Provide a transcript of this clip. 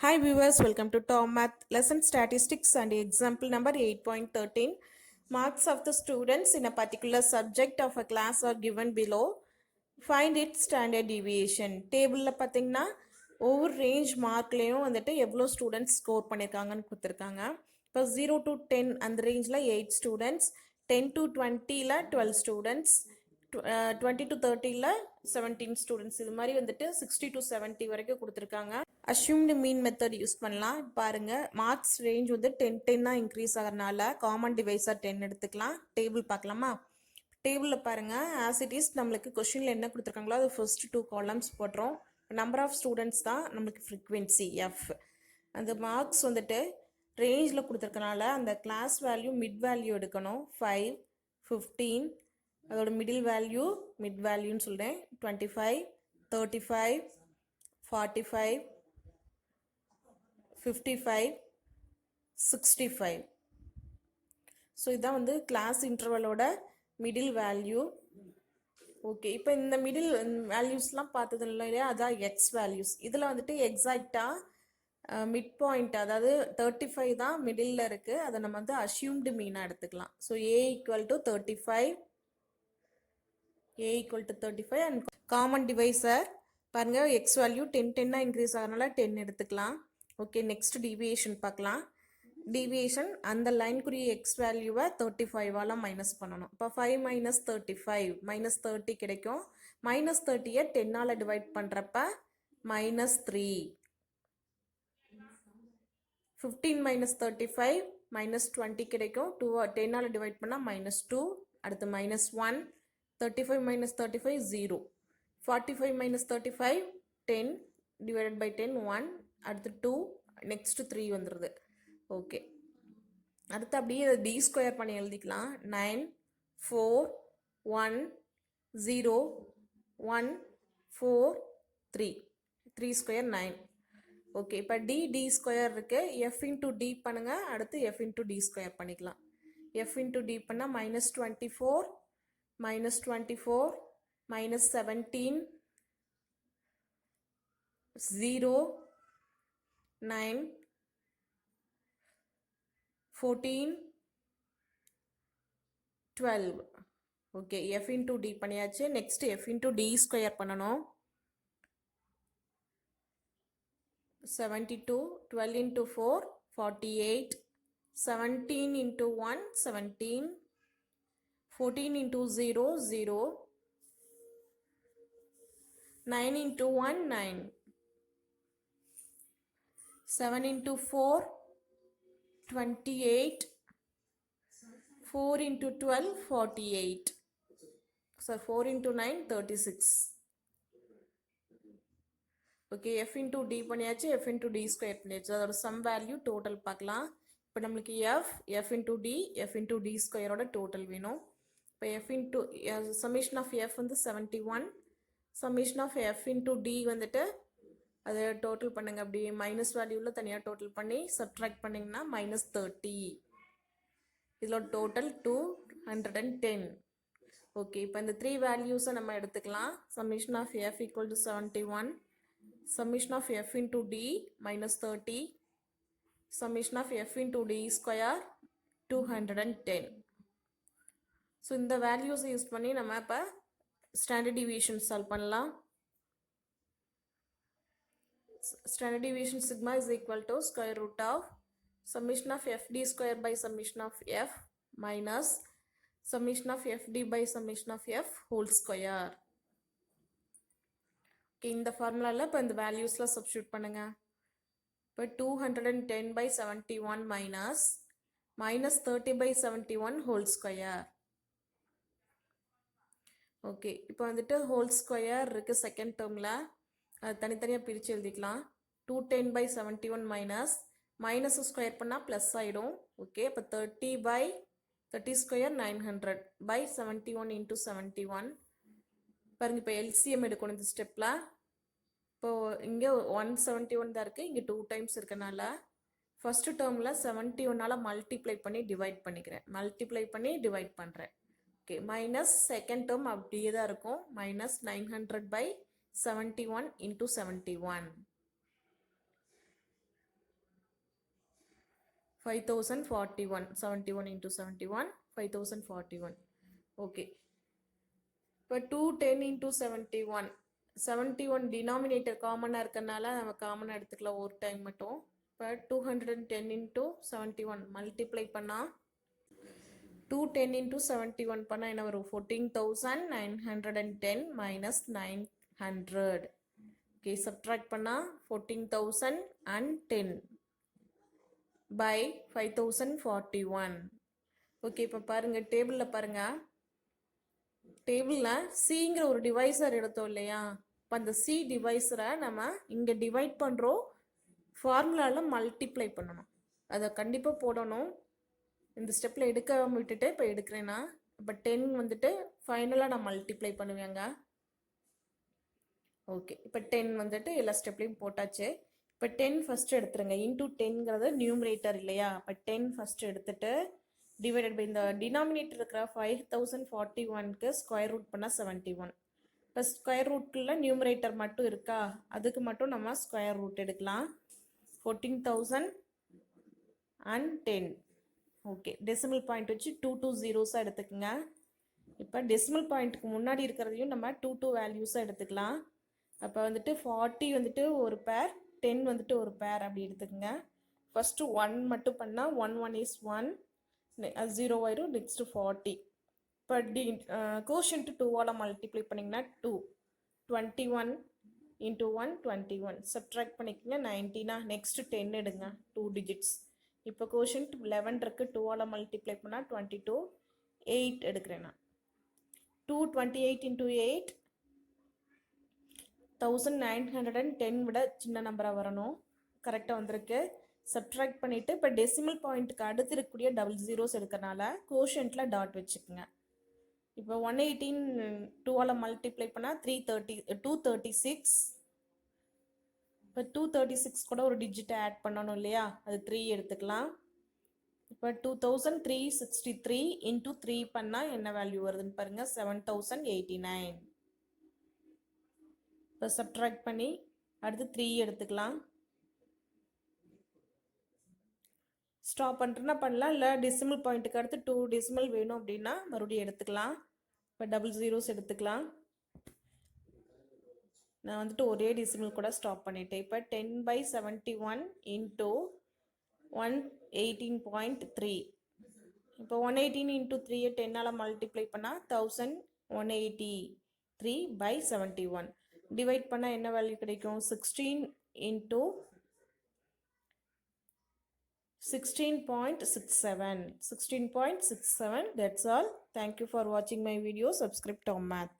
Hi viewers, welcome to Tom Math Lesson Statistics and example number 8.13. Marks of the students in a particular subject of a class are given below. Find its standard deviation. டேபிளில் பார்த்தீங்கன்னா ஒவ்வொரு range மார்க்லேயும் வந்துட்டு எவ்வளோ students score பண்ணியிருக்காங்கன்னு கொடுத்துருக்காங்க. இப்போ 0 to 10 அந்த ரேஞ்சில் 8 students, 10 to 20ல் 12 students, 20 to 30ல் 17 students, இது மாதிரி வந்துட்டு 60 to 70 வரைக்கும் கொடுத்துருக்காங்க. அஷ்யூம்டு மீன் மெத்தட் யூஸ் பண்ணலாம். பாருங்க, மார்க்ஸ் ரேஞ்ச் வந்து 10 தான் இன்க்ரீஸ் ஆகிறனால காமன் டிவைஸாக 10 எடுத்துக்கலாம். டேபிள் பார்க்கலாமா? டேபிளில் பாருங்க, ஆஸ் இட் இஸ் நம்மளுக்கு கொஷினில் என்ன கொடுத்துருக்காங்களோ அது ஃபர்ஸ்ட் 2 காலம்ஸ் போட்டுரும். நம்பர் ஆஃப் ஸ்டூடெண்ட்ஸ் தான் நம்மளுக்கு ஃப்ரீக்வென்சி எஃப். அந்த மார்க்ஸ் வந்துட்டு ரேஞ்சில் கொடுத்துருக்கனால அந்த கிளாஸ் வேல்யூ மிட் வேல்யூ எடுக்கணும். 5, 15, அதோட மிடில் வேல்யூ மிட் வேல்யூன்னு சொல்கிறேன். 25, 35, 45, 55, 65. ஸோ இதான் வந்து கிளாஸ் இன்டர்வலோட மிடில் வேல்யூ. ஓகே, இப்போ இந்த மிடில் வேல்யூஸ்லாம் பார்த்தது இல்லையா, அதான் எக்ஸ் வேல்யூஸ். இதில் வந்துட்டு எக்ஸாக்டாக மிட் பாயிண்ட், அதாவது 35 தான் மிடில் இருக்குது. அதை நம்ம வந்து அஷ்யூம்டு மீனாக எடுத்துக்கலாம். So A equal to 35, A equal to 35 and common divisor பாருங்கள், எக்ஸ் வேல்யூ 10 இன்க்ரீஸ் ஆகிறனால 10 எடுத்துக்கலாம். ஓகே, நெக்ஸ்ட் டீவியேஷன் பார்க்கலாம். டீவியேஷன் அந்த லைனுக்குரிய எக்ஸ் வேல்யூவை 35ஆல் மைனஸ் பண்ணணும். இப்போ 5 minus 35 -30 கிடைக்கும். -30யை 10ஆல் டிவைட் பண்ணுறப்ப -3. 15 minus 35 -20 கிடைக்கும். 10ஆல் டிவைட் பண்ணால் -2. அடுத்து -1. 35 minus 35 0. 45 minus 35 10 divided by 10 1. அடுத்து 2, நெக்ஸ்ட் 3 வந்துடுது. ஓகே, அடுத்து அப்படியே டி ஸ்கொயர் பண்ணி எழுதிக்கலாம். 9, 4, 1, 0, 1, 4, 3. 3 ஸ்கொயர் 9. ஓகே, இப்போ டி ஸ்கொயர் இருக்கு. எஃப் இன்டூ டி பண்ணுங்க. அடுத்து எஃப் இன்டூ டி ஸ்கொயர் பண்ணிக்கலாம். எஃப் இன்டூ டி பண்ணால் -24, -24, -17, 0, 9, 14, 12. ஓகே, எஃப் இன்டூ டி பண்ணியாச்சு. Next f into D square பண்ணணும். 72, 12 into 4, 48, 17 into 1, 17, 14 into 0, 0, 9 into 1, 9, 7 into 4, 28, 4 into 12, 48. So 4 into 9, 36. Okay, f into D பண்ணியாச்சு, f into D square பண்ணியாச்சு. அதோட sum value total பார்க்கலாம். இப்போ நம்மளுக்கு f into t, f into t ஸ்கொயரோட total வேணும். இப்போ f into summation of f வந்து 71, summation of f into t வந்துட்டு அதை டோட்டல் பண்ணுங்க. அப்படி மைனஸ் வேல்யூவில் தனியாக டோட்டல் பண்ணி சப்ட்ராக்ட் பண்ணிங்கன்னா -30. இதில் டோட்டல் 210. ஓகே, இப்போ இந்த 3 வேல்யூஸை நம்ம எடுத்துக்கலாம். Summation of f equal to 71, summation of f into d -30, summation of f into d square 210. So இந்த வேல்யூஸை யூஸ் பண்ணி நம்ம இப்போ ஸ்டாண்டர்ட் டிவியேஷன் சால்வ் பண்ணலாம். Standard deviation sigma is equal to square root of summation of fd square by summation of f minus summation of fd by summation of f whole square. இந்த ஃபார்முலாவில் இப்போ இந்த வேல்யூஸில் substitute பண்ணுங்க. இப்போ 210 by 71 -30 by 71 whole square. Okay, இப்போ வந்துட்டு whole square இருக்குது second டேர்மில். அது தனித்தனியாக பிரித்து எழுதிக்கலாம். 210 by 71 மைனஸ் ஸ்கொயர் பண்ணால் ப்ளஸ் ஆகிடும். ஓகே, இப்போ 30 ஸ்கொயர் 900 by 71 into 71. பாருங்க, இப்போ எல்சிஎம் எடுக்கணும் இந்த ஸ்டெப்பில். இப்போது இங்கே 171 தான் இருக்குது, இங்கே 2 டைம்ஸ் இருக்கனால ஃபஸ்ட்டு டேர்மில் 71ஆல் மல்டிப்ளை பண்ணி டிவைட் பண்ணிக்கிறேன். மல்டிப்ளை பண்ணி டிவைட் பண்ணுறேன். ஓகே, மைனஸ் செகண்ட் டேர்ம் அப்படியே தான் இருக்கும். -900 by 71 into 71. 5041. 71 into 71, 5041. Okay. இப்போ 210 into 71. 71 denominator காமனாக இருக்கனால நம்ம காமனாக எடுத்துக்கலாம் ஒரு டைம் மட்டும். இப்போ 210 into 71 மல்டிப்ளை பண்ணால் 210 into 71 பண்ணால் என்ன வரும்? 14,910 minus 900. ஓகே, சப்ட்ராக்ட் பண்ணால் 14,010 by 5041. ஓகே, இப்போ பாருங்கள் டேபிளில் பாருங்கள். டேபிளில் சிங்கிற ஒரு டிவைசர் எடுத்தோம் இல்லையா? இப்போ அந்த சி டிவைஸரை நம்ம இங்கே டிவைட் பண்ணுறோம், ஃபார்முலாவில் மல்டிப்ளை பண்ணணும். அதை கண்டிப்பாக போடணும். இந்த ஸ்டெப்பில் எடுக்க விட்டுட்டு இப்போ எடுக்கிறேன்னா இப்போ 10 வந்துட்டு ஃபைனலாக நான் மல்டிப்ளை பண்ணுவேங்க. ஓகே, இப்போ 10 வந்துட்டு எல்லா ஸ்டெப்லையும் போட்டாச்சு. இப்போ 10 ஃபஸ்ட்டு எடுத்துருங்க. இன்டூ 10ங்கிறது நியூமரேட்டர் இல்லையா? இப்போ 10 ஃபஸ்ட்டு எடுத்துட்டு டிவைடட் பை இந்த டினாமினேட்டர் இருக்கிற 5041க்கு ஸ்கொயர் ரூட் பண்ணால் 71. இப்போ ஸ்கொயர் ரூட்டில் நியூமரேட்டர் மட்டும் இருக்கா, அதுக்கு மட்டும் நம்ம ஸ்கொயர் ரூட் எடுக்கலாம். 14,010. ஓகே, டெசிமல் பாயிண்ட் வச்சு 2 ஜீரோஸாக எடுத்துக்கோங்க. இப்போ டெசிமல் பாயிண்ட்டுக்கு முன்னாடி இருக்கிறதையும் நம்ம 2 வேல்யூஸாக எடுத்துக்கலாம். அப்போ வந்துட்டு 40 வந்துட்டு ஒரு பேர், 10 வந்துட்டு ஒரு பேர் அப்படி எடுத்துக்கோங்க. ஃபஸ்ட்டு 1 மட்டும் பண்ணால் 1 1 is 1, அது 0 ஆயிரும். நெக்ஸ்ட்டு 40. இப்போ கோஷன்ட்டு 2ஆல் மல்டிப்ளை பண்ணிங்கன்னா 2. 21 into 1 21. சப்ட்ராக்ட் பண்ணிக்கோங்க 19. நெக்ஸ்ட்டு 10 எடுங்க, 2 டிஜிட்ஸ். இப்போ கோஷன்ட் 11 இருக்குது, 2ஆல் மல்டிப்ளை பண்ணால் 22. 8 எடுக்கிறேன் நான். 228 into 8 1910 விட சின்ன நம்பராக வரணும். கரெக்டாக வந்திருக்கு. சப்ட்ராக்ட் பண்ணிவிட்டு இப்போ டெசிமல் பாயிண்ட்டுக்கு அடுத்து இருக்கக்கூடிய டபுள் ஜீரோஸ் எடுக்கிறனால கோஷன்ட்டில் டாட் வச்சுக்கோங்க. இப்போ 118 2ஆல் மல்டிப்ளை பண்ணால் 236. இப்போ 236 கூட ஒரு டிஜிட்டை ஆட் பண்ணணும் இல்லையா? அது 3 எடுத்துக்கலாம். இப்போ 2363 into 3 பண்ணால் என்ன வேல்யூ வருதுன்னு பாருங்கள், 7089. இப்போ சப்ட்ராக்ட் பண்ணி அடுத்து 3 எடுத்துக்கலாம். ஸ்டாப் பண்ணுறேன்னா பண்ணலாம், இல்லை டெசிமல் பாயிண்ட்டுக்கு அடுத்து 2 டெசிமல் வேணும் அப்படின்னா மறுபடியும் எடுத்துக்கலாம். இப்போ டபுள் ஜீரோஸ் எடுத்துக்கலாம். நான் வந்துட்டு ஒரே டெசிமல் கூட ஸ்டாப் பண்ணிட்டேன். இப்போ 10/71 into 118.3. இப்போ 118 into 3 10ஆல் மல்டிப்ளை பண்ணால் 1183/71. டிவைட் பண்ணால் என்ன வேல்யூ கிடைக்கும்? 16 into 16.67. 16.67. That's all. Thank you for watching my video. Subscribe Tom Math.